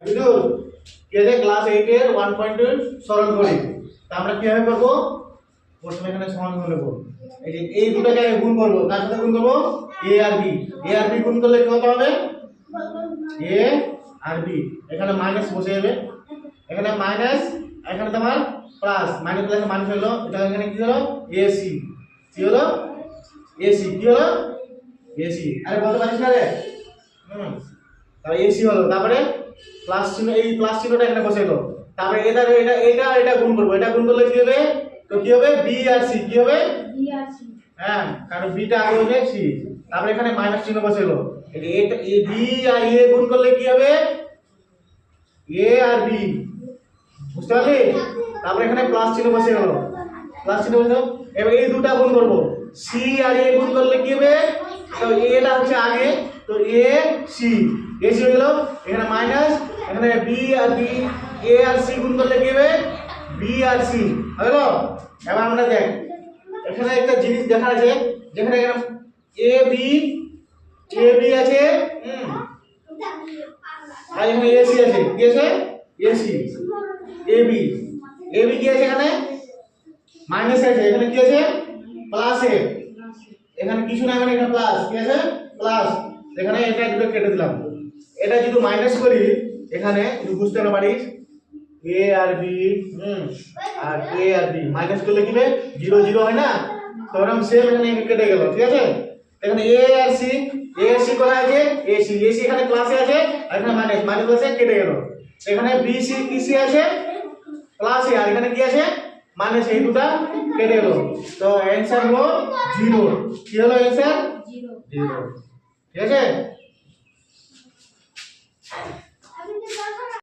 কিন্তু কে যে ক্লাস 8 এর 1.2 সরল করি তা আমরা কিভাবে করব প্রথমে এখানে সমান করে নেব এই যে এই দুটোকে আগে গুণ করব কার সাথে গুণ করব a আর b গুণ করলে কত হবে a আর b এখানে মাইনাস বসে যাবে এখানে মাইনাস এখানে তোমার প্লাস মাইনাস প্লাস মাইনাস হলো এটা এখানে কি হলো ac কি হলো ac কি হলো ac আরে বলতে পারিস না রে তাহলে ac হলো তারপরে প্লাস চিহ্ন এই প্লাস চিহ্নটা এখানে বসে গেল তারপরে এটা গুণ করব এটা গুণ করলে কি হবে তো কি হবে b আর c কি হবে b আর c হ্যাঁ কারণ b টা আগে হবে c তারপরে এখানে মাইনাস চিহ্ন বসে গেল এটা এই b আর a গুণ করলে কি হবে a আর b বুঝতে পারলি তারপরে এখানে প্লাস চিহ্ন বসে গেল প্লাস চিহ্ন বসে এবার এই দুটো গুণ করব c আর a গুণ করলে কি হবে তো a টা হচ্ছে আগে তো a c ac হয়ে গেল এখানে মাইনাস এখানে b R b a R c গুণ করলে কি হবে b আর c হলো এবার আমরা দেখ এখানে একটা জিনিস দেখা আছে যেখানে এখানে a b আছে আর এখানে ac আছে কি আছে ac ab কি আছে এখানে মাইনাস আছে এখানে কি আছে প্লাস এ এখানে কিছু না এখানে প্লাস কি আছে প্লাস এখানে এটা দুটো কেটে দিলাম এটা যদি মাইনাস করি এখানে যদি বুঝতে না পারিস a আর b আর a আর b মাইনাস করলে কি হবে 0 0 হয় না তো এরকম সেম এখানে কেটে গেল ঠিক আছে এখানে a আর c করা আছে ac এখানে প্লাসে আছে আর এখানে মাইনাস প্লাসে কেটে গেল এখানে b c কি c আছে প্লাসে আর এখানে কি আছে মাইনাস এই দুটো কেটে গেল তো आंसर হলো 0 কি হলো आंसर 0 ঠিক আছে